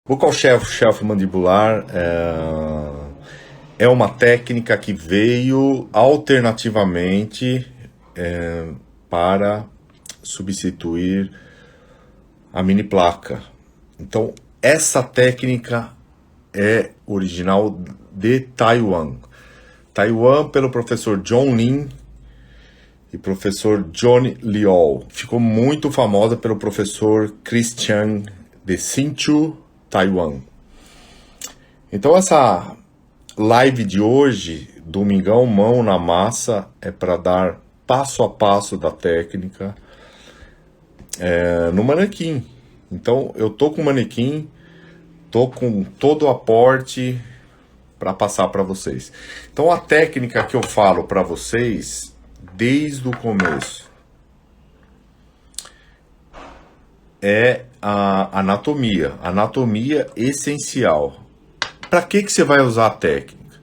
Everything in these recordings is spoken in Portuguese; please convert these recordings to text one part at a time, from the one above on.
Buccal shelf mandibular é uma técnica que veio alternativamente para substituir a mini placa. Então, essa técnica é original de Taiwan. Taiwan, pelo professor John Lin e professor Johnny Liao. Ficou muito famosa pelo professor Christian de Hsinchu, Taiwan. Então essa live de hoje, domingão, mão na massa, é para dar passo a passo da técnica no manequim. Então eu tô com o manequim, tô com todo o aporte para passar para vocês. Então a técnica que eu falo para vocês desde o começo é a anatomia. Anatomia essencial. Para que você vai usar a técnica?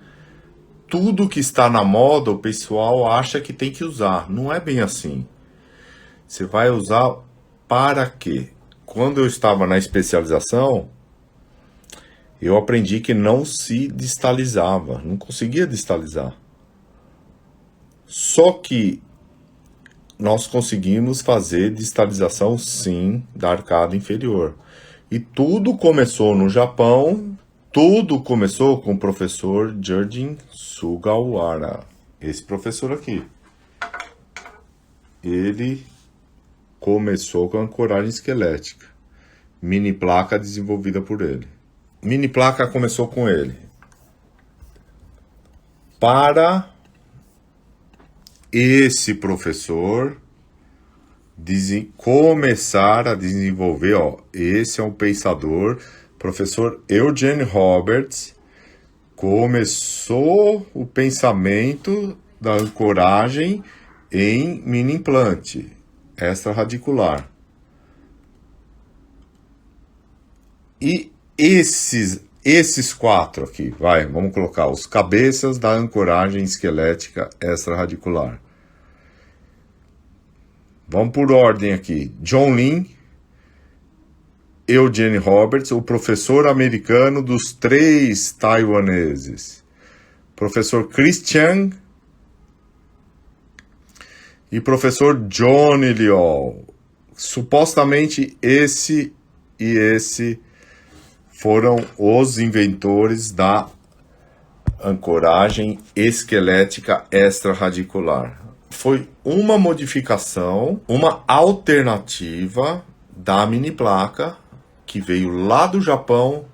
Tudo que está na moda, o pessoal acha que tem que usar. Não é bem assim. Você vai usar para quê? Quando eu estava na especialização, eu aprendi que não se distalizava. Não conseguia distalizar. Só que nós conseguimos fazer distalização, sim, da arcada inferior. E tudo começou no Japão, tudo começou com o professor Jurgen Sugawara. Esse professor aqui. Ele começou com a ancoragem esquelética. Mini placa desenvolvida por ele. Mini placa começou com ele. Para esse professor começar a desenvolver, esse é um pensador, professor Eugene Roberts, começou o pensamento da ancoragem em mini implante extraradicular. E esses quatro aqui, vamos colocar os cabeças da ancoragem esquelética extraradicular. Vamos por ordem aqui. John Lin, Eugene Roberts, o professor americano dos 3 taiwaneses. Professor Christian e professor Johnny Liao. Supostamente esse e esse foram os inventores da ancoragem esquelética extraradicular. Foi uma modificação, uma alternativa da mini placa que veio lá do Japão,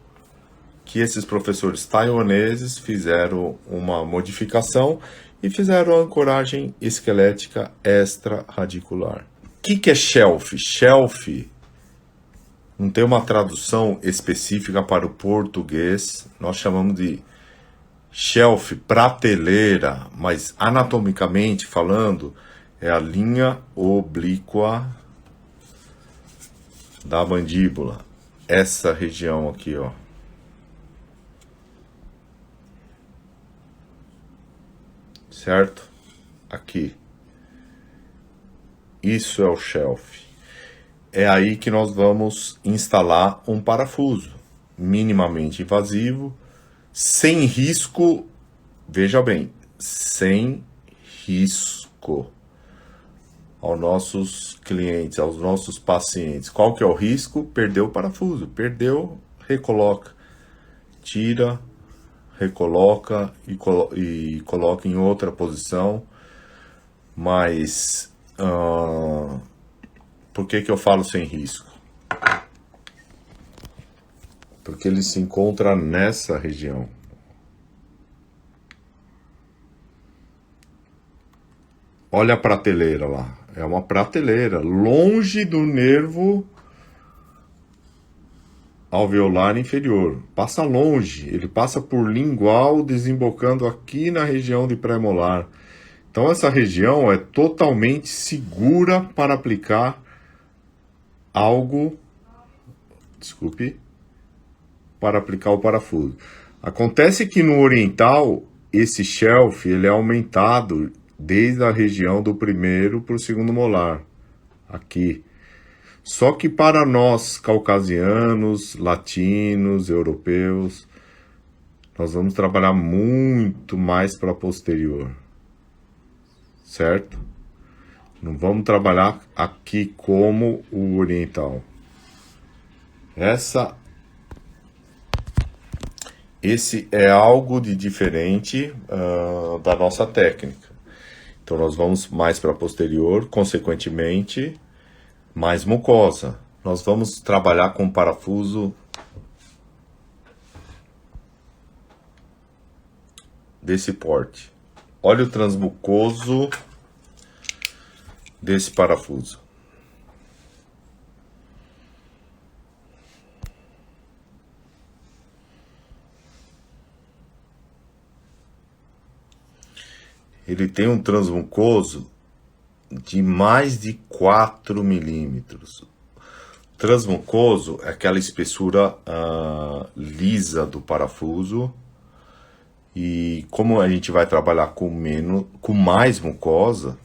que esses professores taiwaneses fizeram uma modificação e fizeram a ancoragem esquelética extraradicular. O que é shelf? Shelf não tem uma tradução específica para o português, nós chamamos de shelf, prateleira, mas anatomicamente falando, é a linha oblíqua da mandíbula. Essa região aqui, ó. Certo? Aqui. Isso é o shelf. É aí que nós vamos instalar um parafuso minimamente invasivo, sem risco, veja bem, sem risco aos nossos clientes, aos nossos pacientes. Qual que é o risco? Perder o parafuso. Perdeu, recoloca. Tira, recoloca e coloca em outra posição. Mas por que eu falo sem risco? Porque ele se encontra nessa região. Olha a prateleira lá. É uma prateleira, longe do nervo alveolar inferior. Passa longe, ele passa por lingual, desembocando aqui na região de pré-molar. Então essa região é totalmente segura para aplicar algo, para aplicar o parafuso. Acontece que no oriental, esse shelf ele é aumentado desde a região do primeiro para o segundo molar, aqui. Só que para nós, caucasianos, latinos, europeus, nós vamos trabalhar muito mais para posterior, certo? Não vamos trabalhar aqui como o oriental. Esse é algo de diferente da nossa técnica. Então nós vamos mais para posterior, consequentemente, mais mucosa. Nós vamos trabalhar com parafuso desse porte. Olha o transmucoso desse parafuso. Ele tem um transmucoso de mais de 4 milímetros. Transmucoso é aquela espessura lisa do parafuso. E como a gente vai trabalhar com mais mucosa,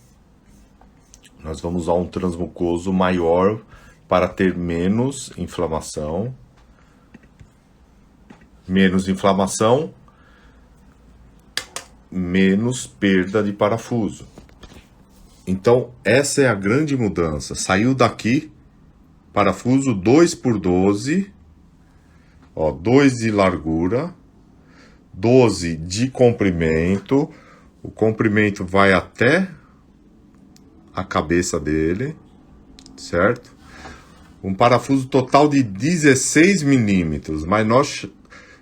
nós vamos usar um transmucoso maior para ter menos inflamação. Menos inflamação, menos perda de parafuso. Então, essa é a grande mudança. Saiu daqui, parafuso 2x12, ó, 2 de largura, 12 de comprimento. O comprimento vai até a cabeça dele, certo? Um parafuso total de 16 milímetros, mas nós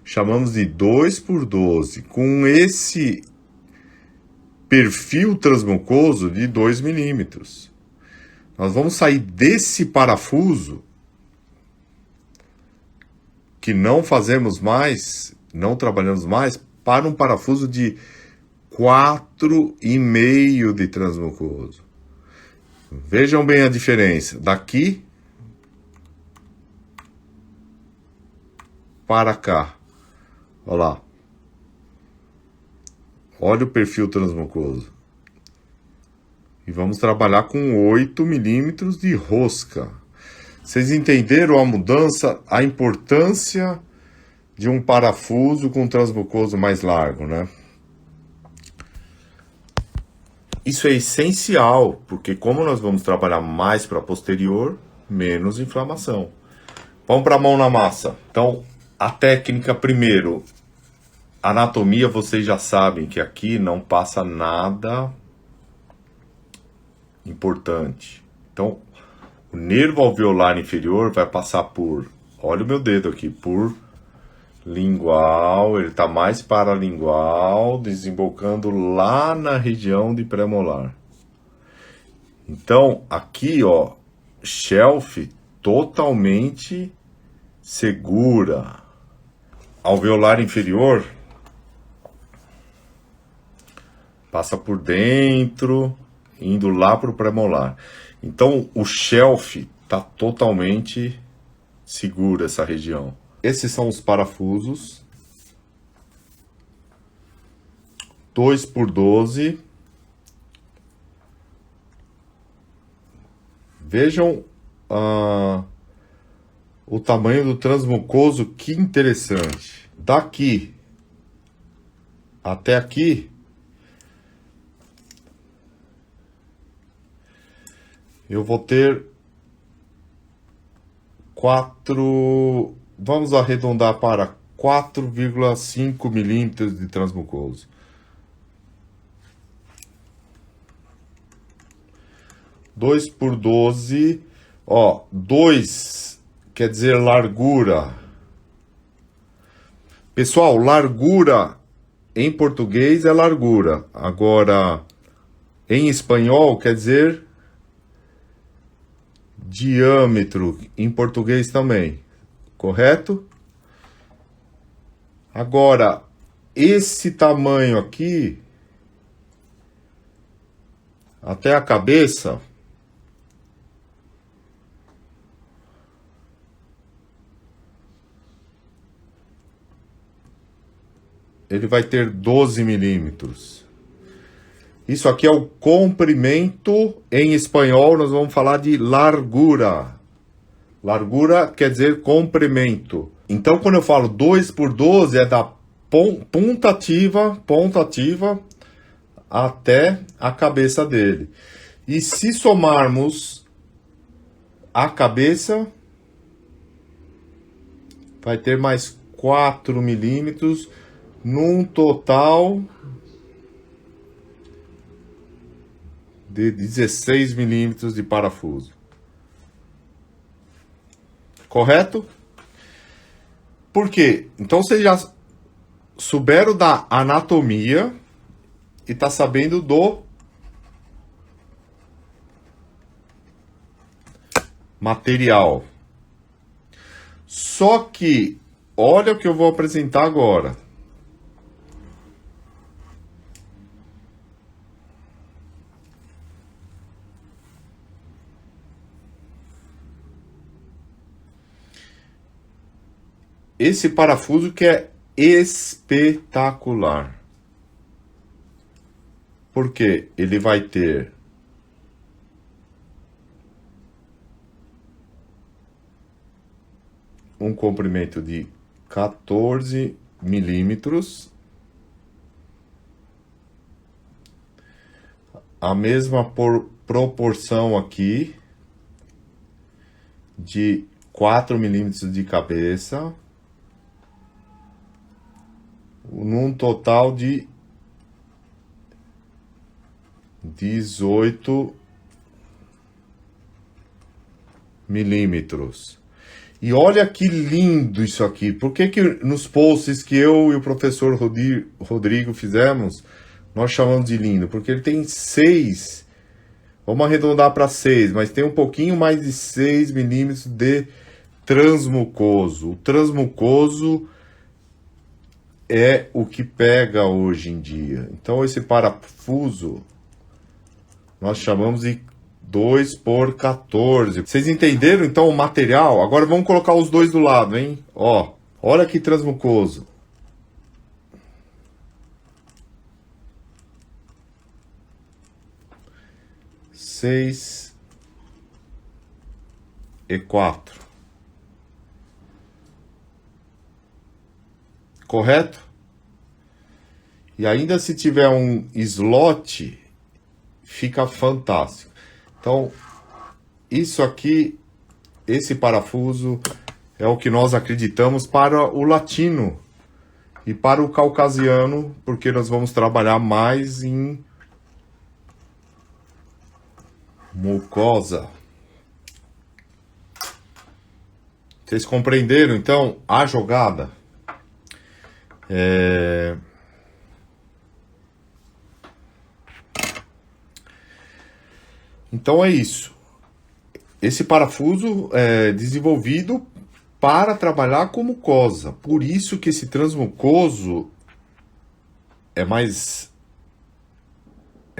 chamamos de 2x12, com esse perfil transmucoso de 2 milímetros. Nós vamos sair desse parafuso, que não fazemos mais, não trabalhamos mais, para um parafuso de 4,5 de transmucoso. Vejam bem a diferença. Daqui para cá. Olha lá. Olha o perfil transmucoso. E vamos trabalhar com 8 milímetros de rosca. Vocês entenderam a mudança, a importância de um parafuso com transmucoso mais largo, né? Isso é essencial, porque como nós vamos trabalhar mais para posterior, menos inflamação. Vamos para a mão na massa. Então, a técnica primeiro, anatomia, vocês já sabem que aqui não passa nada importante. Então, o nervo alveolar inferior vai passar por, olha o meu dedo aqui, por lingual, ele está mais paralingual, desembocando lá na região de premolar. Então, aqui, ó, shelf totalmente segura. Alveolar inferior passa por dentro, indo lá para o premolar. Então, o shelf está totalmente seguro, essa região. Esses são os parafusos. 2x12. Vejam o tamanho do transmucoso, que interessante. Daqui até aqui, eu vou ter 4, vamos arredondar para 4,5 milímetros de transmucoso. Dois por 12, ó, 2 quer dizer largura. Pessoal, largura em português é largura. Agora, em espanhol quer dizer diâmetro, em português também, correto? Agora, esse tamanho aqui, até a cabeça, ele vai ter 12 milímetros. Isso aqui é o comprimento. Em espanhol nós vamos falar de largura. Largura quer dizer comprimento. Então, quando eu falo 2 por 12, é da ponta ativa até a cabeça dele. E se somarmos a cabeça, vai ter mais 4 milímetros, num total de 16 milímetros de parafuso. Correto? Por quê? Então vocês já souberam da anatomia e tá sabendo do material. Só que, olha o que eu vou apresentar agora. Esse parafuso que é espetacular. Porque ele vai ter um comprimento de 14 milímetros, a mesma proporção aqui de 4 milímetros de cabeça, num total de 18 milímetros. E olha que lindo isso aqui. Por que nos posts que eu e o professor Rodrigo fizemos, nós chamamos de lindo? Porque ele tem 6, vamos arredondar para 6, mas tem um pouquinho mais de 6 milímetros de transmucoso. O transmucoso é o que pega hoje em dia. Então esse parafuso nós chamamos de 2 por 14. Vocês entenderam então o material? Agora vamos colocar os dois do lado, hein? Ó, olha que transmucoso. Seis e 4. Correto? E ainda se tiver um slot, fica fantástico. Então, isso aqui, esse parafuso é o que nós acreditamos para o latino e para o caucasiano, porque nós vamos trabalhar mais em mucosa. Vocês compreenderam, então, a jogada? Então é isso. Esse parafuso é desenvolvido para trabalhar com mucosa. Por isso que esse transmucoso é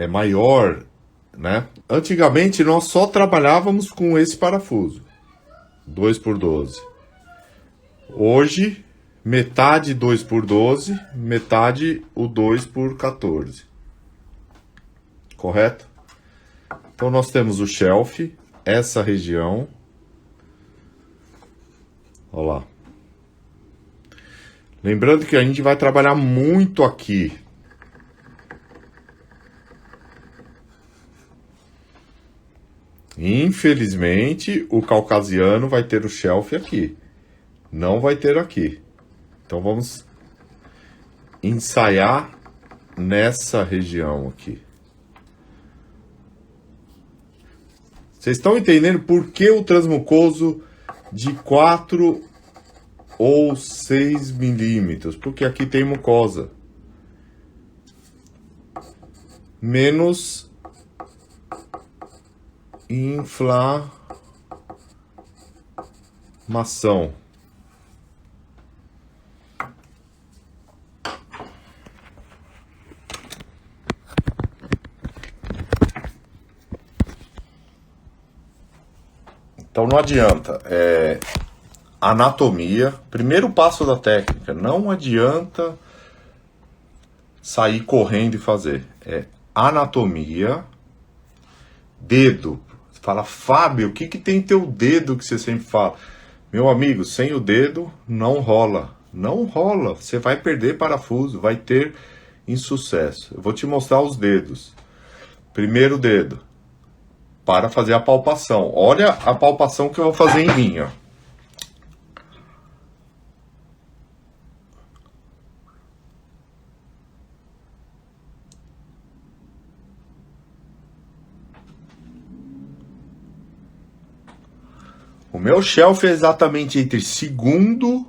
maior, né? Antigamente nós só trabalhávamos com esse parafuso, 2 por 12. Hoje, metade 2 por 12, metade o 2 por 14. Correto? Então nós temos o shelf, essa região. Olha lá. Lembrando que a gente vai trabalhar muito aqui. Infelizmente, o caucasiano vai ter o shelf aqui. Não vai ter aqui. Então vamos ensaiar nessa região aqui. Vocês estão entendendo por que o transmucoso de 4 ou 6 milímetros? Porque aqui tem mucosa. Menos inflamação. Então não adianta, anatomia, primeiro passo da técnica, não adianta sair correndo e fazer, anatomia, dedo, Fala, Fábio, o que que tem teu dedo que você sempre fala? Meu amigo, sem o dedo não rola. Não rola. Você vai perder parafuso, vai ter insucesso. Eu vou te mostrar os dedos. Primeiro dedo, para fazer a palpação. Olha a palpação que eu vou fazer em mim, ó. O meu shelf é exatamente entre segundo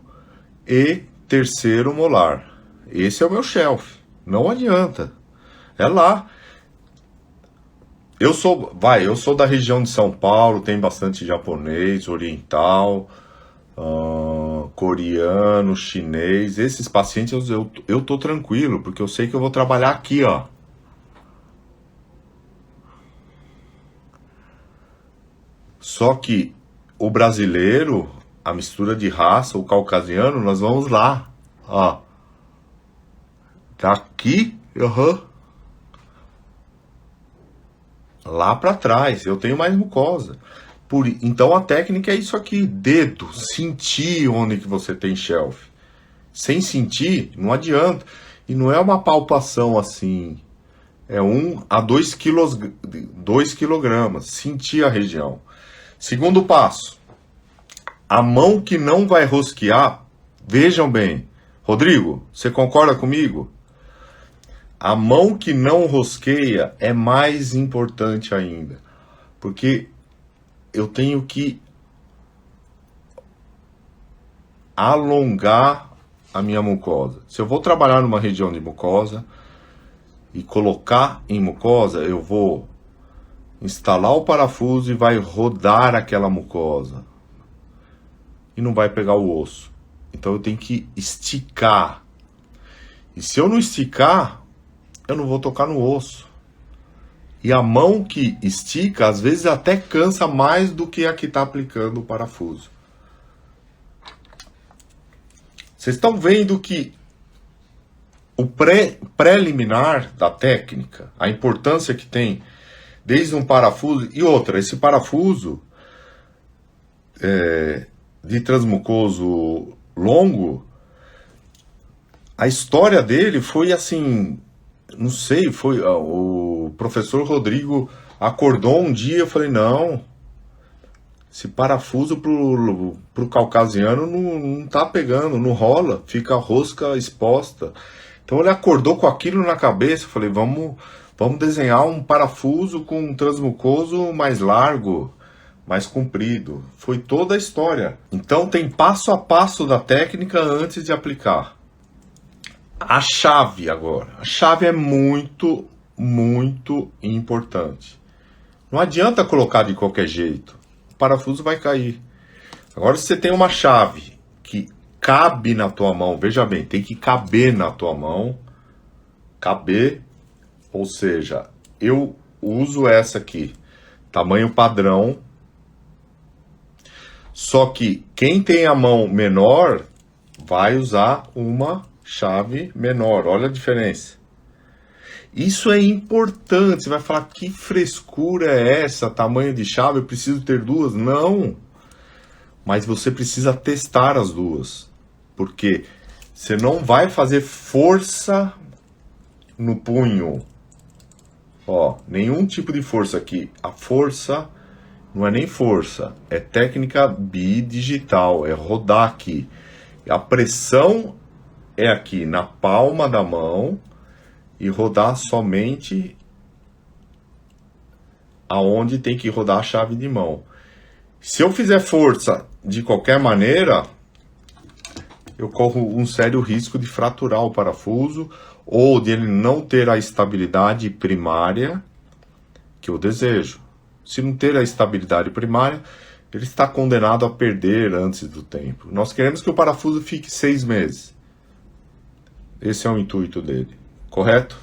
e terceiro molar. Esse é o meu shelf. Não adianta. É lá. Eu sou da região de São Paulo, tem bastante japonês, oriental, coreano, chinês. Esses pacientes eu tô tranquilo, porque eu sei que eu vou trabalhar aqui, ó. Só que o brasileiro, a mistura de raça, o caucasiano, nós vamos lá, ó. Daqui, lá pra trás, eu tenho mais mucosa. Então a técnica é isso aqui, dedo, sentir onde que você tem shelf. Sem sentir, não adianta. E não é uma palpação assim, é 2 quilogramas, sentir a região. Segundo passo, a mão que não vai rosquear, vejam bem, Rodrigo, você concorda comigo? A mão que não rosqueia é mais importante ainda, porque eu tenho que alongar a minha mucosa. Se eu vou trabalhar numa região de mucosa e colocar em mucosa, eu vou instalar o parafuso e vai rodar aquela mucosa. E não vai pegar o osso. Então eu tenho que esticar. E se eu não esticar, eu não vou tocar no osso. E a mão que estica, às vezes até cansa mais do que a que está aplicando o parafuso. Vocês estão vendo que o preliminar da técnica, a importância que tem, desde um parafuso e outra, esse parafuso de transmucoso longo, a história dele foi assim, não sei, foi o professor Rodrigo acordou um dia, eu falei, não, esse parafuso pro caucasiano não tá pegando, não rola, fica a rosca exposta. Então ele acordou com aquilo na cabeça, eu falei, vamos desenhar um parafuso com um transmucoso mais largo, mais comprido. Foi toda a história. Então tem passo a passo da técnica antes de aplicar. A chave agora. A chave é muito, muito importante. Não adianta colocar de qualquer jeito. O parafuso vai cair. Agora se você tem uma chave que cabe na tua mão, veja bem, tem que caber na tua mão. Caber, ou seja, eu uso essa aqui, tamanho padrão. Só que quem tem a mão menor vai usar uma chave menor. Olha a diferença. Isso é importante. Você vai falar, que frescura é essa? Tamanho de chave, eu preciso ter duas? Não. Mas você precisa testar as duas. Porque você não vai fazer força no punho. Ó, nenhum tipo de força aqui. A força não é nem força, é técnica bidigital, é rodar aqui. A pressão é aqui na palma da mão e rodar somente aonde tem que rodar a chave de mão. Se eu fizer força de qualquer maneira, eu corro um sério risco de fraturar o parafuso ou de ele não ter a estabilidade primária que eu desejo. Se não ter a estabilidade primária, ele está condenado a perder antes do tempo. Nós queremos que o parafuso fique 6 meses. Esse é o intuito dele, correto?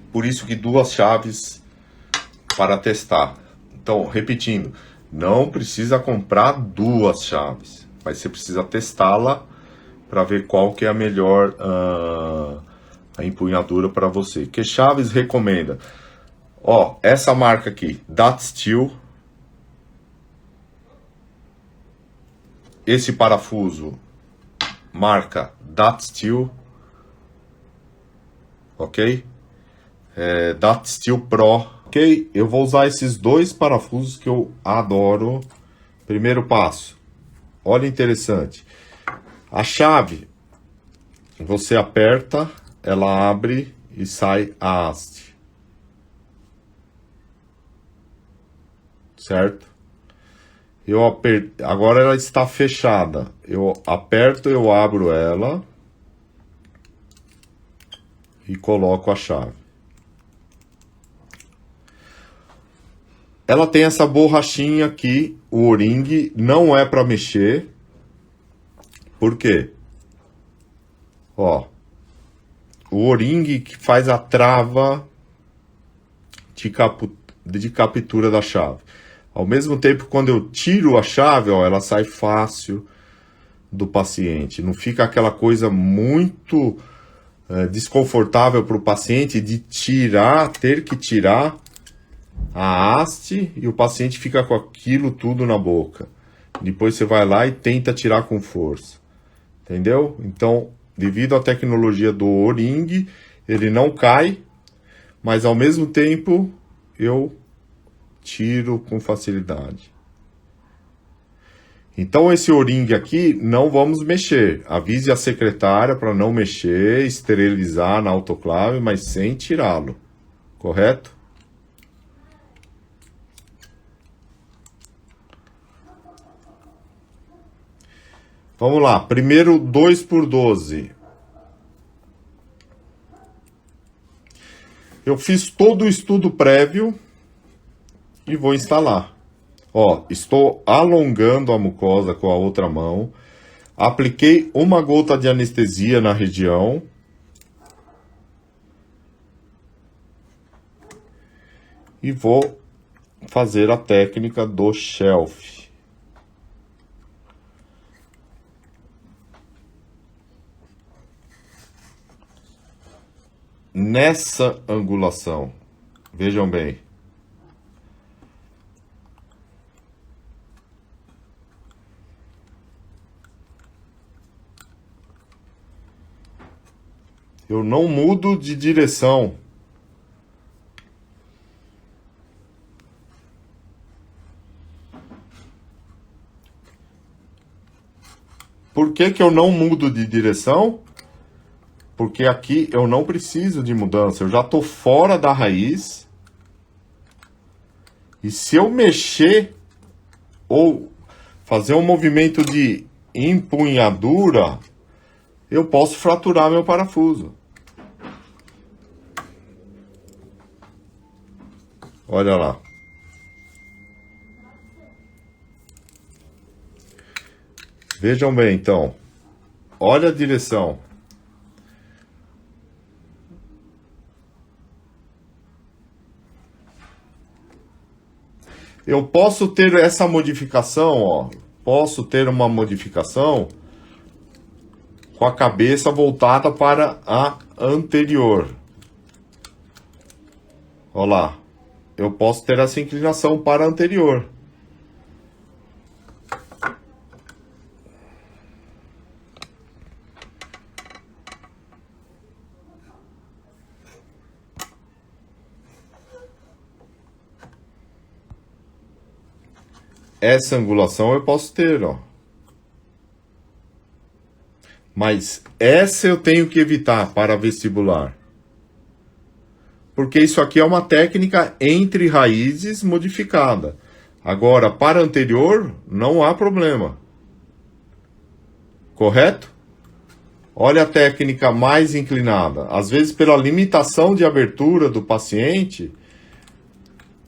Por isso que 2 chaves para testar. Então, repetindo, não precisa comprar 2 chaves, mas você precisa testá-la para ver qual que é a melhor a empunhadura para você. Que chaves recomenda? Ó, essa marca aqui, Dot Steel. Esse parafuso, marca Dot Steel. Ok? Dot Steel Pro. Ok? Eu vou usar esses dois parafusos que eu adoro. Primeiro passo. Olha interessante. A chave, você aperta, ela abre e sai a haste. Certo? Agora ela está fechada. Eu aperto, eu abro ela e coloco a chave. Ela tem essa borrachinha aqui, o O-ring não é para mexer. Por quê? Ó, o O-ring que faz a trava de captura da chave. Ao mesmo tempo, quando eu tiro a chave, ó, ela sai fácil do paciente. Não fica aquela coisa muito desconfortável para o paciente de ter que tirar a haste e o paciente fica com aquilo tudo na boca. Depois você vai lá e tenta tirar com força. Entendeu? Então, devido à tecnologia do O-ring, ele não cai, mas ao mesmo tempo eu tiro com facilidade. Então esse O-ring aqui não vamos mexer. Avise a secretária para não mexer, esterilizar na autoclave, mas sem tirá-lo. Correto? Vamos lá. Primeiro 2x12. Eu fiz todo o estudo prévio e vou instalar. Ó, estou alongando a mucosa com a outra mão. Apliquei uma gota de anestesia na região. E vou fazer a técnica do shelf. Nessa angulação. Vejam bem. Eu não mudo de direção. Por que que eu não mudo de direção? Porque aqui eu não preciso de mudança. Eu já estou fora da raiz. E se eu mexer ou fazer um movimento de empunhadura, eu posso fraturar meu parafuso. Olha lá. Vejam bem, então. Olha a direção. Eu posso ter essa modificação, ó. Posso ter uma modificação com a cabeça voltada para a anterior. Olha lá. Eu posso ter essa inclinação para a anterior. Essa angulação eu posso ter, ó. Mas essa eu tenho que evitar para vestibular. Porque isso aqui é uma técnica entre raízes modificada. Agora, para anterior, não há problema. Correto? Olha a técnica mais inclinada. Às vezes, pela limitação de abertura do paciente,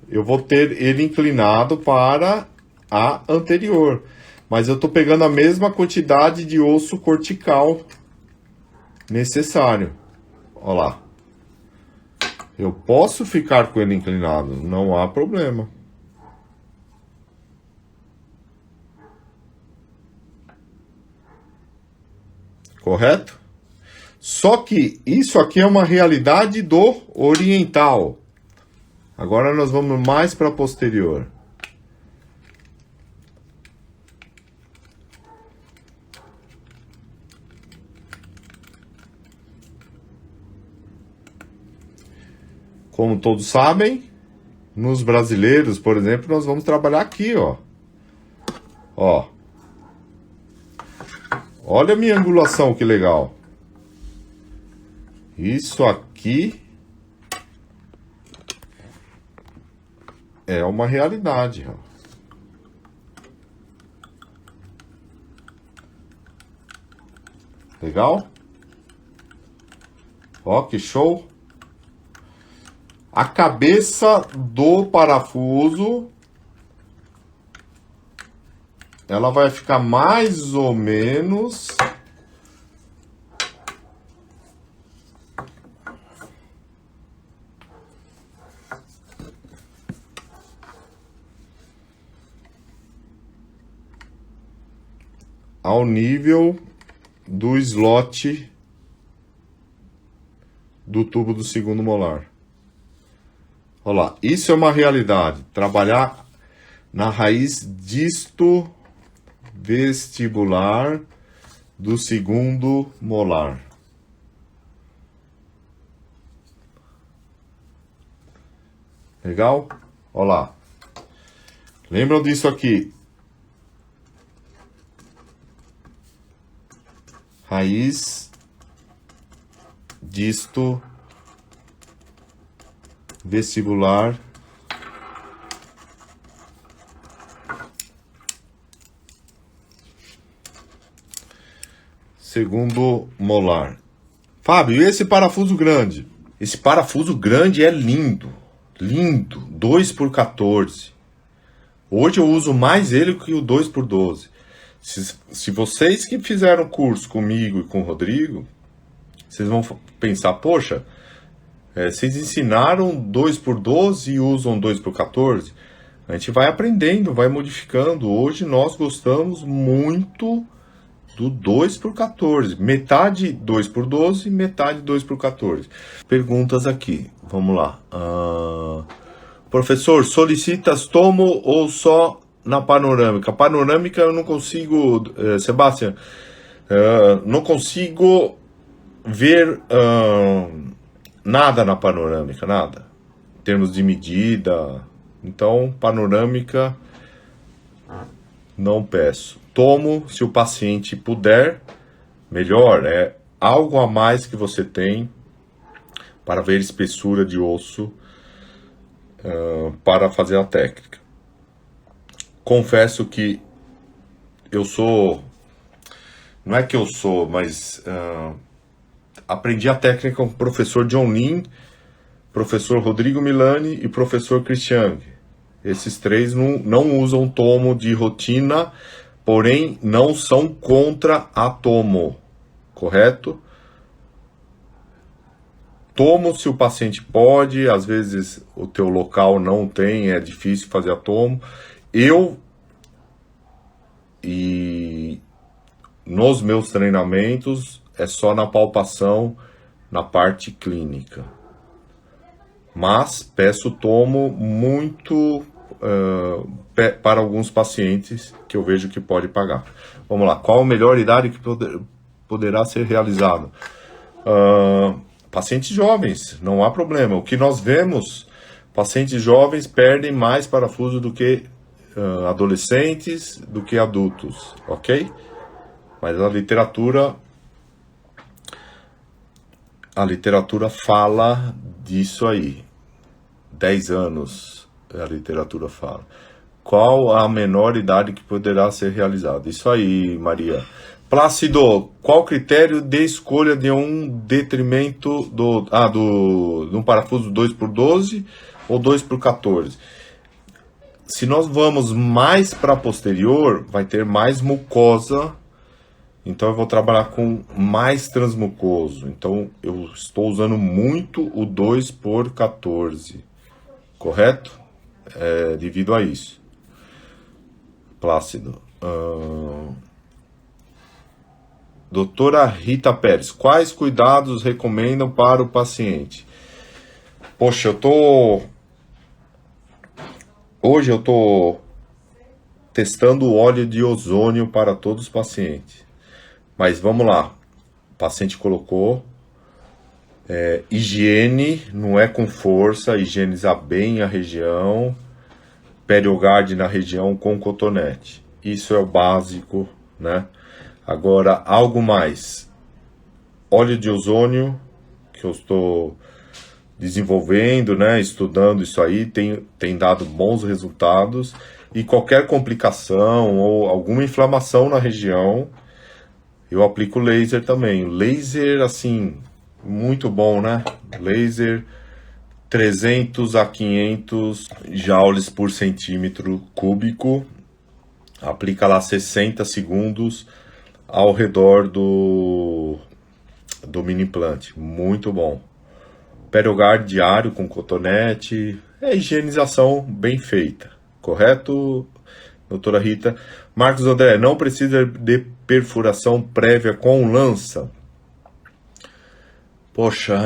eu vou ter ele inclinado para a anterior. Mas eu estou pegando a mesma quantidade de osso cortical necessário. Olha lá. Eu posso ficar com ele inclinado, não há problema. Correto? Só que isso aqui é uma realidade do oriental. Agora nós vamos mais para posterior. Como todos sabem, nos brasileiros, por exemplo, nós vamos trabalhar aqui, ó. Ó. Olha a minha angulação, que legal. Isso aqui é uma realidade, ó. Legal? Ó, que show. A cabeça do parafuso, ela vai ficar mais ou menos ao nível do slot do tubo do segundo molar. Olha lá, isso é uma realidade. Trabalhar na raiz disto vestibular do segundo molar. Legal? Olha lá. Lembram disso aqui? Raiz disto vestibular segundo molar. Fábio, e esse parafuso grande? Esse parafuso grande é lindo, lindo, 2x14. Hoje eu uso mais ele que o 2x12. Se vocês que fizeram curso comigo e com o Rodrigo, vocês vão pensar, poxa, vocês ensinaram 2x12 e usam 2x14? A gente vai aprendendo, vai modificando. Hoje nós gostamos muito do 2x14. Metade 2x12, metade 2x14. Perguntas aqui, vamos lá. Professor, solicitas tomo ou só na panorâmica? Panorâmica eu não consigo, Sebastião, não consigo ver nada na panorâmica, nada. Em termos de medida. Então, panorâmica, não peço. Tomo, se o paciente puder, melhor. É algo a mais que você tem para ver espessura de osso para fazer a técnica. Confesso que eu sou... Não é que eu sou, mas... aprendi a técnica com o professor John Lin, professor Rodrigo Milani e professor Christian. Esses três não usam tomo de rotina, porém não são contra a tomo, correto? Tomo se o paciente pode, às vezes o teu local não tem, é difícil fazer a tomo. E nos meus treinamentos é só na palpação, na parte clínica. Mas peço tomo muito para alguns pacientes que eu vejo que pode pagar. Vamos lá, qual a melhor idade que poderá ser realizado? Pacientes jovens, não há problema. O que nós vemos, pacientes jovens perdem mais parafuso do que adolescentes, do que adultos, ok? Mas a literatura fala disso aí. 10 anos a literatura fala. Qual a menor idade que poderá ser realizada? Isso aí, Maria. Plácido, qual critério de escolha de um detrimento de um parafuso 2x12 ou 2x14? Se nós vamos mais para posterior, vai ter mais mucosa. Então eu vou trabalhar com mais transmucoso. Então eu estou usando muito o 2x14. Correto? Devido a isso. Plácido. Doutora Rita Pérez, quais cuidados recomendam para o paciente? Poxa, eu tô Hoje eu estou testando o óleo de ozônio para todos os pacientes. Mas vamos lá. O paciente colocou. Higiene, não é com força, higienizar bem a região. Periogarde na região com cotonete. Isso é o básico, né? Agora, algo mais. Óleo de ozônio, que eu estou desenvolvendo, né? Estudando isso aí, tem dado bons resultados. E qualquer complicação ou alguma inflamação na região, eu aplico laser também. Laser, assim, muito bom, né? Laser 300 a 500 joules por centímetro cúbico. Aplica lá 60 segundos ao redor do mini implante. Muito bom. Periogar diário com cotonete. É higienização bem feita. Correto, doutora Rita? Marcos André, não precisa de perfuração prévia com lança? Poxa,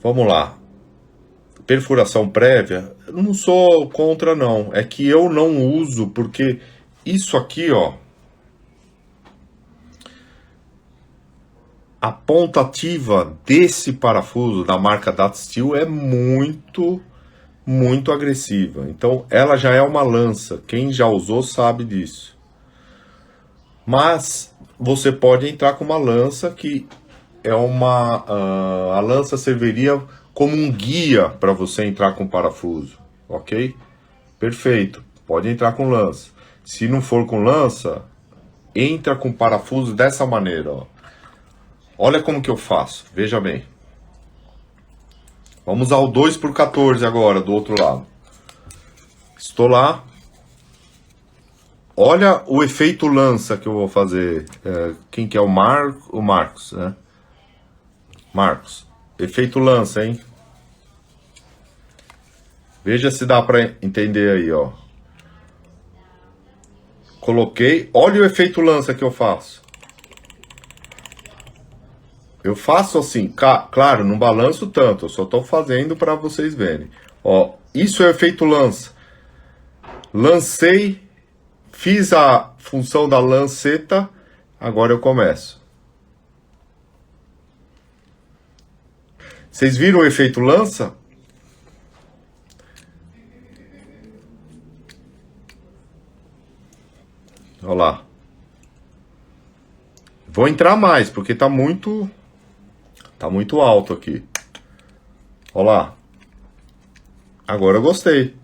vamos lá. Perfuração prévia, eu não sou contra não. É que eu não uso porque isso aqui, ó, a ponta ativa desse parafuso da marca Datsteel é muito agressiva. Então ela já é uma lança. Quem já usou sabe disso. Mas você pode entrar com uma lança que é a lança serviria como um guia para você entrar com parafuso, ok? Perfeito, pode entrar com lança. Se não for com lança, entra com parafuso dessa maneira, ó. Olha como que eu faço, veja bem. Vamos ao 2x14 agora, do outro lado. Estou lá. Olha o efeito lança que eu vou fazer. Quem que é o Marcos, né? Marcos, efeito lança, hein? Veja se dá para entender aí, ó. Coloquei, olha o efeito lança que eu faço. Eu faço assim, claro, não balanço tanto, eu só tô fazendo para vocês verem. Ó, isso é efeito lança. Lancei, fiz a função da lanceta, agora eu começo. Vocês viram o efeito lança? Olha lá. Vou entrar mais, porque tá muito alto aqui. Olha lá. Agora eu gostei.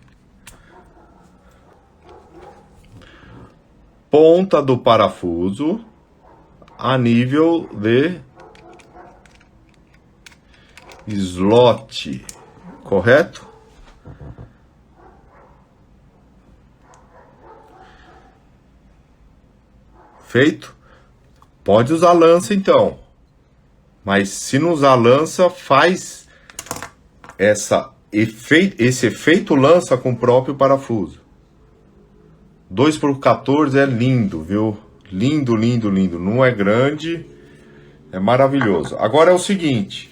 Ponta do parafuso a nível de slot, correto? Feito? Pode usar lança então. Mas se não usar lança, faz esse efeito lança com o próprio parafuso. 2x14 é lindo, viu? Lindo, lindo, lindo. Não é grande, é maravilhoso. Agora é o seguinte.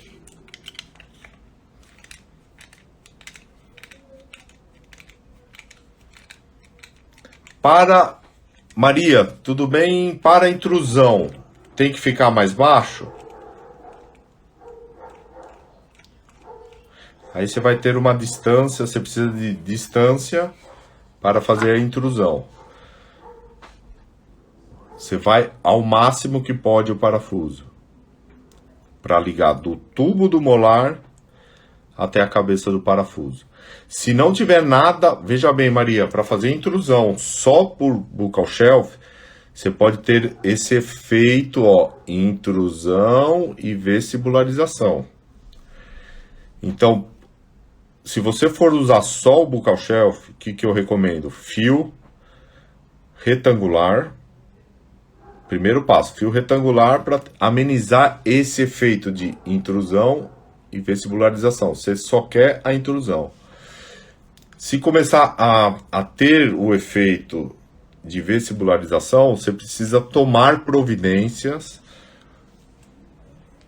Maria, tudo bem? Para a intrusão, tem que ficar mais baixo? Aí você vai ter uma distância, você precisa de distância para fazer a intrusão. Você vai ao máximo que pode o parafuso, para ligar do tubo do molar até a cabeça do parafuso. Se não tiver nada, veja bem, Maria, para fazer intrusão só por buccal shelf, você pode ter esse efeito, ó, intrusão e vestibularização. Então, se você for usar só o buccal shelf, o que eu recomendo? Fio retangular. Primeiro passo, fio retangular para amenizar esse efeito de intrusão e vestibularização. Você só quer a intrusão. Se começar a ter o efeito de vestibularização, você precisa tomar providências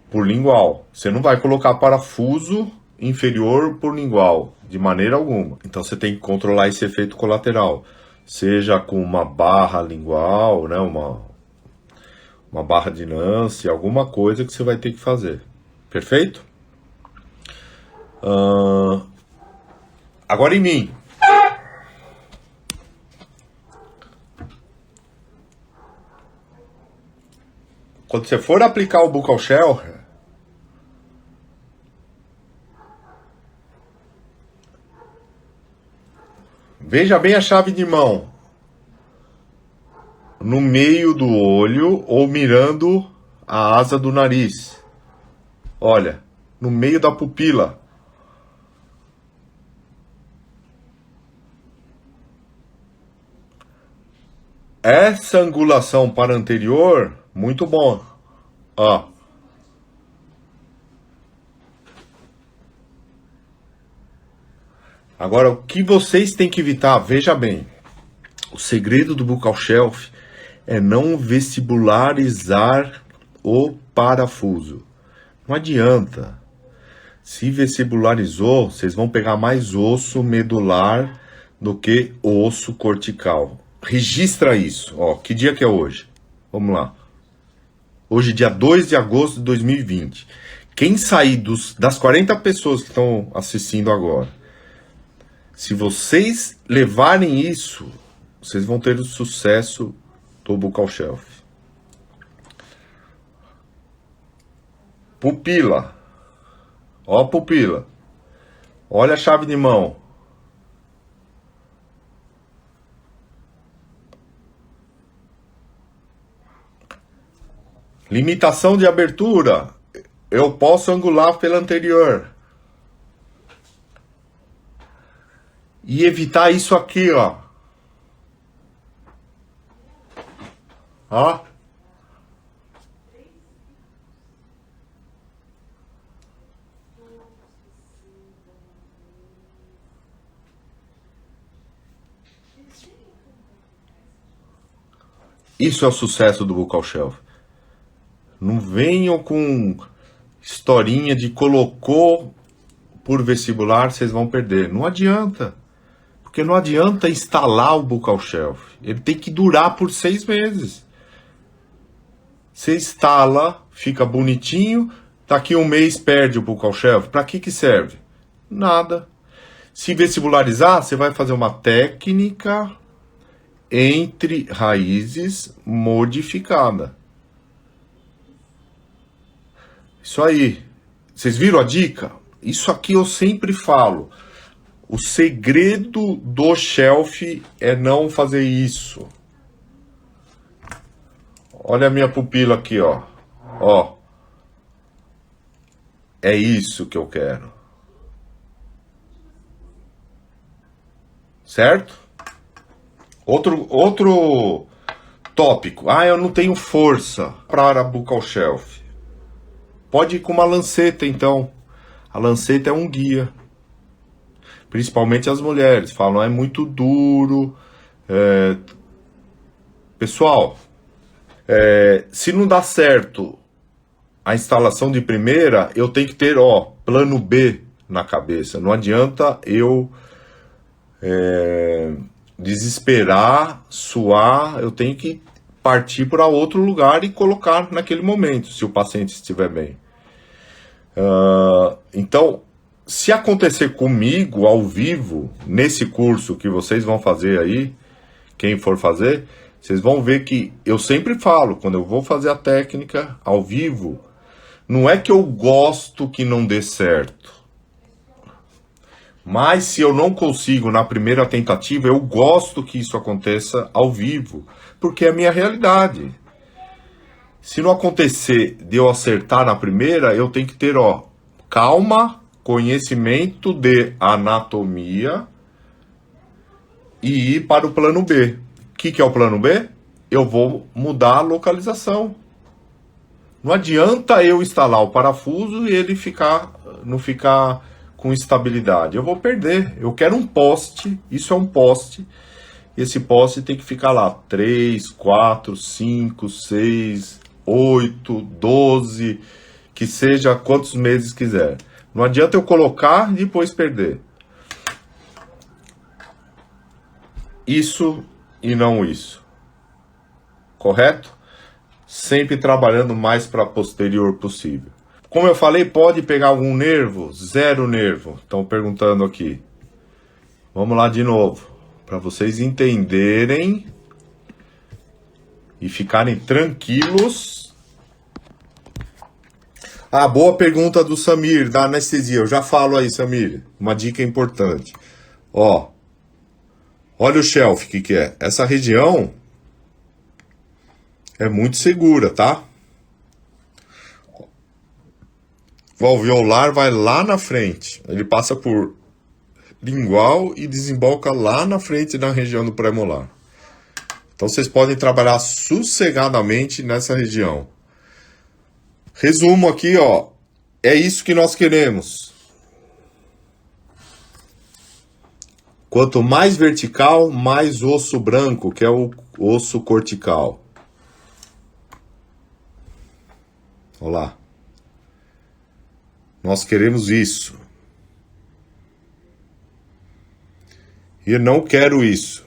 por lingual. Você não vai colocar parafuso inferior por lingual, de maneira alguma. Então você tem que controlar esse efeito colateral, seja com uma barra lingual, né, uma barra de Nance, alguma coisa que você vai ter que fazer. Perfeito? Agora em mim. Quando você for aplicar o Buccal Shell, veja bem a chave de mão no meio do olho ou mirando a asa do nariz. Olha, no meio da pupila. Essa angulação para anterior, muito bom. Ó. Agora, o que vocês têm que evitar, veja bem, o segredo do Buccal Shelf é não vestibularizar o parafuso. Não adianta. Se vestibularizou, vocês vão pegar mais osso medular do que osso cortical. Registra isso. Ó, que dia que é hoje? Vamos lá. Hoje, dia 2 de agosto de 2020. Quem sair das 40 pessoas que estão assistindo agora, se vocês levarem isso, vocês vão ter o sucesso do Buccal Shelf. Pupila. Ó a pupila. Olha a chave de mão. Limitação de abertura. Eu posso angular pela anterior. E evitar isso aqui, ó. Ó. Isso é o sucesso do Buccal Shelf. Não venham com historinha de colocou por vestibular, vocês vão perder. Não adianta. Porque não adianta instalar o Buccal Shelf. Ele tem que durar por 6 meses. Você instala, fica bonitinho, daqui 1 mês perde o Buccal Shelf. Para que serve? Nada. Se vestibularizar, você vai fazer uma técnica entre raízes modificada. Isso aí. Vocês viram a dica? Isso aqui eu sempre falo. O segredo do shelf é não fazer isso. Olha a minha pupila aqui, ó. Ó. É isso que eu quero. Certo? Outro tópico. Ah, eu não tenho força para Buccal Shelf. Pode ir com uma lanceta, então. A lanceta é um guia. Principalmente as mulheres. Falam, é muito duro. Pessoal, se não dá certo a instalação de primeira, eu tenho que ter, ó, plano B na cabeça. Não adianta eu desesperar, suar. Eu tenho que partir para outro lugar e colocar naquele momento, se o paciente estiver bem. Então, se acontecer comigo ao vivo, nesse curso que vocês vão fazer aí, quem for fazer, vocês vão ver que eu sempre falo, quando eu vou fazer a técnica ao vivo, não é que eu gosto que não dê certo. Mas se eu não consigo na primeira tentativa, eu gosto que isso aconteça ao vivo, porque é a minha realidade. Se não acontecer de eu acertar na primeira, eu tenho que ter, ó, calma, conhecimento de anatomia e ir para o plano B. O que é o plano B? Eu vou mudar a localização. Não adianta eu instalar o parafuso e ele não ficar com estabilidade. Eu vou perder. Eu quero um poste. Isso é um poste. Esse poste tem que ficar lá 3, 4, 5, 6, 8, 12, que seja quantos meses quiser. Não adianta eu colocar e depois perder. Isso e não isso. Correto? Sempre trabalhando o mais para posterior possível. Como eu falei, pode pegar algum nervo? Zero nervo. Estão perguntando aqui. Vamos lá de novo. Para vocês entenderem e ficarem tranquilos. Ah, boa pergunta do Samir, da anestesia. Eu já falo aí, Samir. Uma dica importante. Ó, olha o shelf, que é? Essa região é muito segura, tá? O alveolar vai lá na frente. Ele passa por lingual e desemboca lá na frente na região do pré-molar. Então vocês podem trabalhar sossegadamente nessa região. Resumo aqui, ó. É isso que nós queremos. Quanto mais vertical, mais osso branco, que é o osso cortical. Olha lá. Nós queremos isso. E eu não quero isso.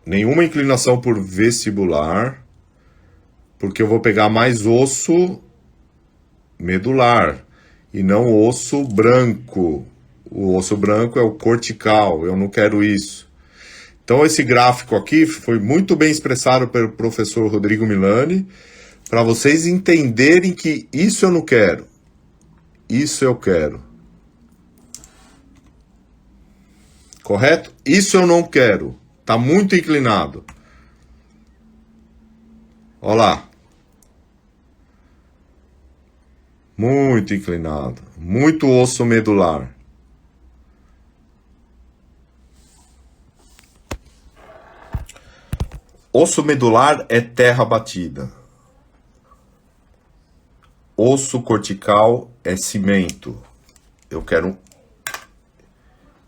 Nenhuma inclinação por vestibular, porque eu vou pegar mais osso medular e não osso branco. O osso branco é o cortical, eu não quero isso. Então esse gráfico aqui foi muito bem expressado pelo professor Rodrigo Milani, para vocês entenderem que isso eu não quero, isso eu quero. Correto? Isso eu não quero. Tá muito inclinado. Olha lá. Muito inclinado. Muito osso medular. Osso medular é terra batida. Osso cortical é cimento. Eu quero...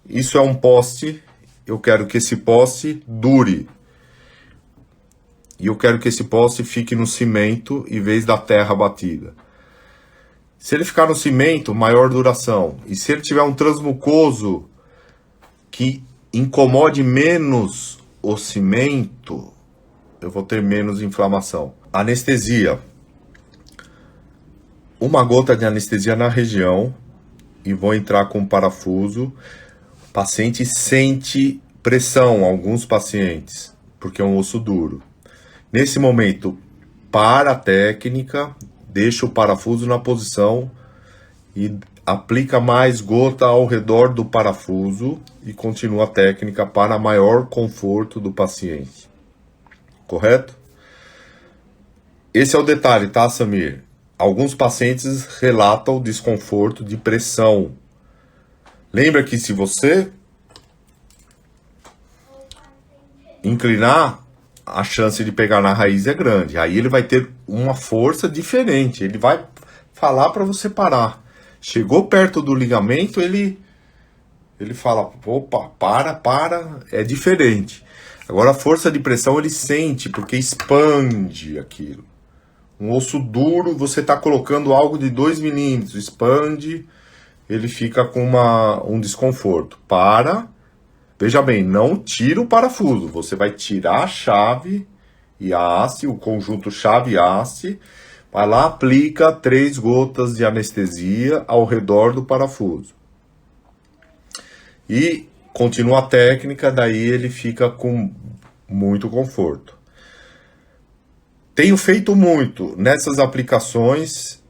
Isso é um poste. Eu quero que esse poste dure. E eu quero que esse poste fique no cimento em vez da terra batida. Se ele ficar no cimento, maior duração. E se ele tiver um transmucoso que incomode menos o cimento, eu vou ter menos inflamação. Anestesia. Uma gota de anestesia na região e vou entrar com parafuso. O paciente sente pressão, alguns pacientes, porque é um osso duro. Nesse momento, para a técnica, deixa o parafuso na posição e aplica mais gota ao redor do parafuso e continua a técnica para maior conforto do paciente. Correto? Esse é o detalhe, tá, Samir? Alguns pacientes relatam desconforto de pressão. Lembra que se você inclinar, a chance de pegar na raiz é grande. Aí ele vai ter uma força diferente. Ele vai falar para você parar. Chegou perto do ligamento, ele fala, opa, para, é diferente. Agora a força de pressão ele sente, porque expande aquilo. Um osso duro, você está colocando algo de 2 milímetros, expande, ele fica com um desconforto. Veja bem, não tira o parafuso, você vai tirar a chave e a haste, o conjunto chave e haste, vai lá, aplica 3 gotas de anestesia ao redor do parafuso. E continua a técnica, daí ele fica com muito conforto. Tenho feito muito nessas aplicações,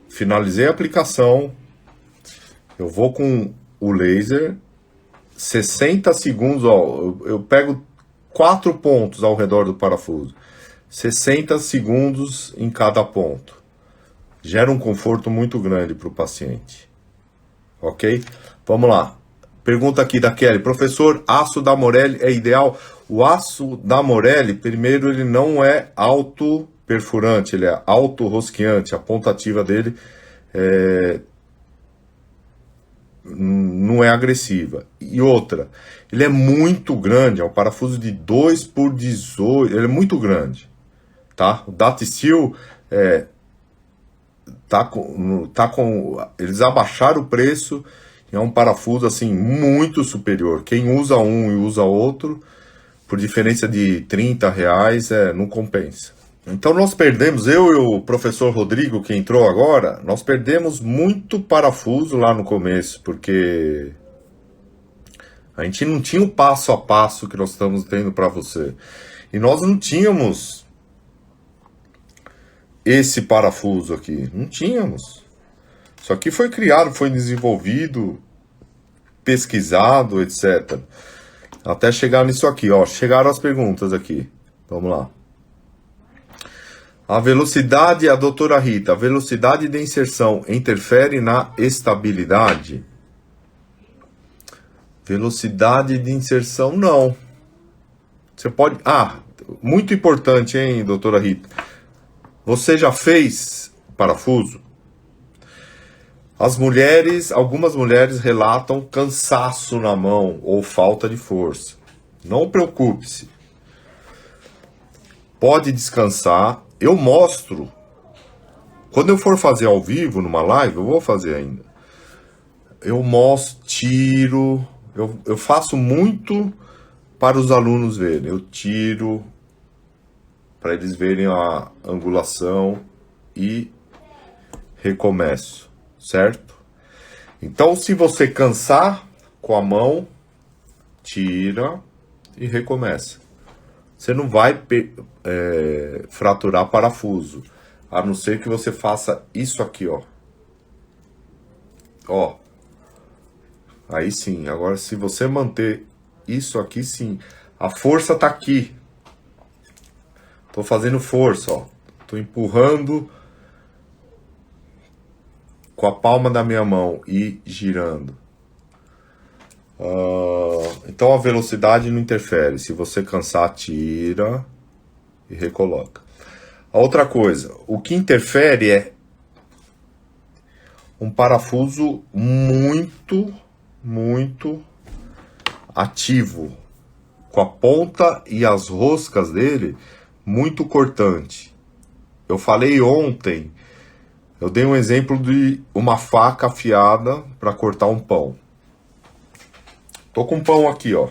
finalizei a aplicação, eu vou com o laser, 60 segundos, ó, eu pego 4 pontos ao redor do parafuso, 60 segundos em cada ponto. Gera um conforto muito grande para o paciente. Ok? Vamos lá. Pergunta aqui da Kelly. Professor, aço da Morelli é ideal? O aço da Morelli, primeiro, ele não é autoperfurante, ele é autorrosqueante. A ponta ativa dele não é agressiva. E outra, ele é muito grande, é um parafuso de 2x18, ele é muito grande, tá? O Datasteel Eles abaixaram o preço. É um parafuso assim muito superior. Quem usa um e usa outro, por diferença de R$ 30, não compensa. Então nós perdemos, eu e o professor Rodrigo, que entrou agora, nós perdemos muito parafuso lá no começo, porque a gente não tinha o passo a passo que nós estamos tendo para você. E nós não tínhamos esse parafuso aqui, não tínhamos. Isso aqui foi criado, foi desenvolvido, pesquisado, etc. Até chegar nisso aqui, ó. Chegaram as perguntas aqui. Vamos lá. A velocidade, a doutora Rita, a velocidade de inserção interfere na estabilidade? Velocidade de inserção, não. Você pode... Ah, muito importante, hein, doutora Rita? Você já fez parafuso? Algumas mulheres relatam cansaço na mão ou falta de força. Não preocupe-se. Pode descansar. Eu mostro. Quando eu for fazer ao vivo, numa live, eu vou fazer ainda. Eu mostro, tiro. Eu faço muito para os alunos verem. Eu tiro para eles verem a angulação e recomeço. Certo? Então, se você cansar com a mão, tira e recomeça. Você não vai fraturar parafuso, a não ser que você faça isso aqui, ó. Ó. Aí sim. Agora, se você manter isso aqui, sim. A força tá aqui. Tô fazendo força, ó. Tô empurrando com a palma da minha mão e girando. Então a velocidade não interfere. Se você cansar, tira e recoloca. A outra coisa, o que interfere é um parafuso muito ativo, com a ponta e as roscas dele muito cortante. Eu falei ontem, eu dei um exemplo de uma faca afiada para cortar um pão. Tô com um pão aqui, ó.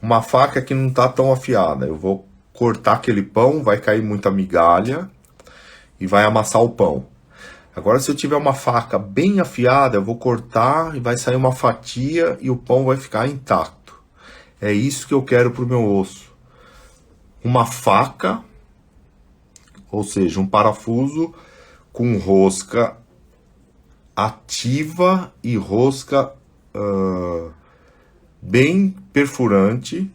Uma faca que não tá tão afiada. Eu vou cortar aquele pão, vai cair muita migalha e vai amassar o pão. Agora, se eu tiver uma faca bem afiada, eu vou cortar e vai sair uma fatia e o pão vai ficar intacto. É isso que eu quero pro meu osso. Uma faca, ou seja, um parafuso com rosca ativa e rosca bem perfurante,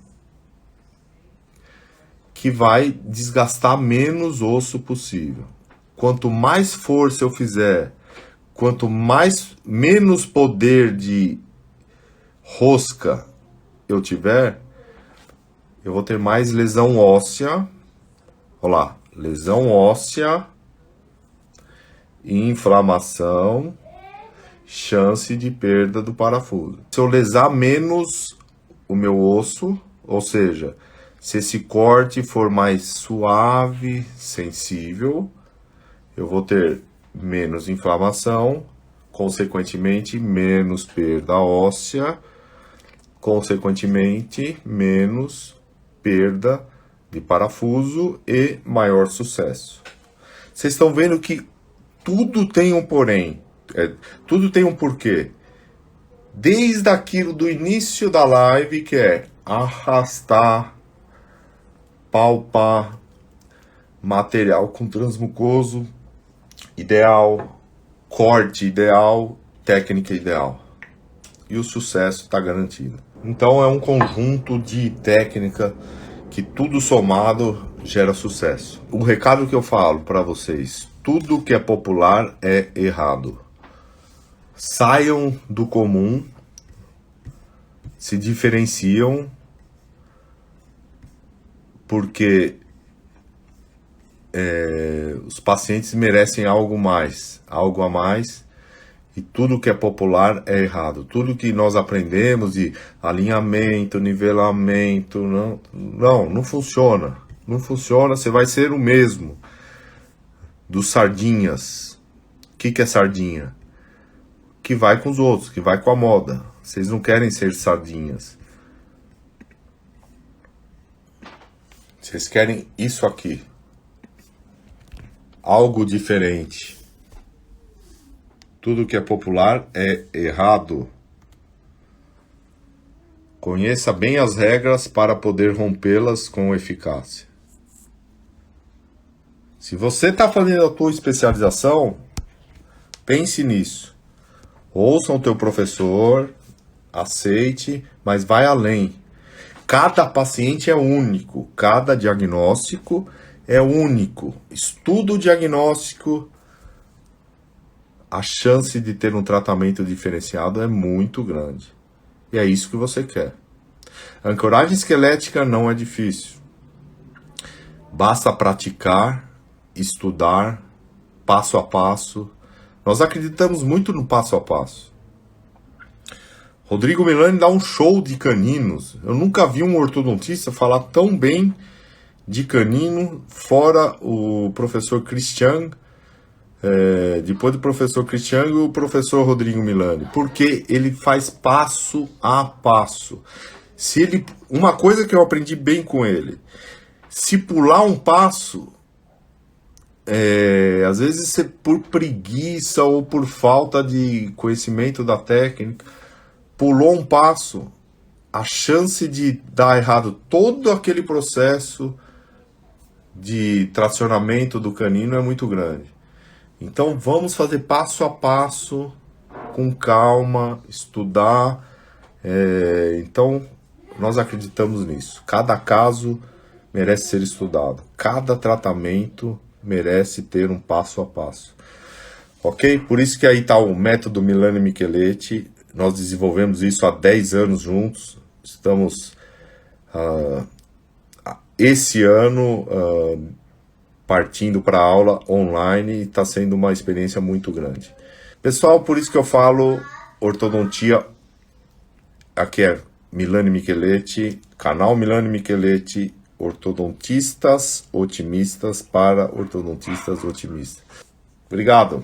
que vai desgastar menos osso possível. Quanto mais força eu fizer, quanto menos poder de rosca eu tiver, eu vou ter mais lesão óssea. Olha lá, lesão óssea, inflamação, chance de perda do parafuso. Se eu lesar menos o meu osso, ou seja, se esse corte for mais suave, sensível, eu vou ter menos inflamação, consequentemente menos perda óssea, consequentemente menos perda de parafuso e maior sucesso. Vocês estão vendo que tudo tem um porém, tudo tem um porquê. Desde aquilo do início da live, que é arrastar, palpar, material com transmucoso ideal, corte ideal, técnica ideal. E o sucesso está garantido. Então é um conjunto de técnica que tudo somado gera sucesso. O recado que eu falo para vocês, tudo que é popular é errado. Saiam do comum, se diferenciam, porque os pacientes merecem algo a mais, e tudo que é popular é errado. Tudo que nós aprendemos de alinhamento, nivelamento, não funciona. Não funciona, você vai ser o mesmo dos sardinhas. que é sardinha? Que vai com os outros, que vai com a moda. Vocês não querem ser sardinhas. Vocês querem isso aqui. Algo diferente. Tudo que é popular é errado. Conheça bem as regras para poder rompê-las com eficácia. Se você está fazendo a tua especialização, pense nisso. Ouça o teu professor, aceite, mas vai além. Cada paciente é único, cada diagnóstico é único. Estuda o diagnóstico, a chance de ter um tratamento diferenciado é muito grande. E é isso que você quer. A ancoragem esquelética não é difícil. Basta praticar, estudar, passo a passo. Nós acreditamos muito no passo a passo. Rodrigo Milani dá um show de caninos. Eu nunca vi um ortodontista falar tão bem de canino, fora o professor Christian, depois do professor Christian, o professor Rodrigo Milani, porque ele faz passo a passo. Uma coisa que eu aprendi bem com ele, se pular um passo, às vezes você, por preguiça ou por falta de conhecimento da técnica, pulou um passo, a chance de dar errado todo aquele processo de tracionamento do canino é muito grande. Então vamos fazer passo a passo, com calma, estudar. Então nós acreditamos nisso. Cada caso merece ser estudado. Cada tratamento merece ter um passo a passo. Ok? Por isso que aí está o método Milani Micheletti. Nós desenvolvemos isso há 10 anos juntos. Estamos esse ano partindo para a aula online e está sendo uma experiência muito grande. Pessoal, por isso que eu falo ortodontia, aqui é Milani Micheletti, canal Milani Micheletti, ortodontistas otimistas para ortodontistas otimistas. Obrigado.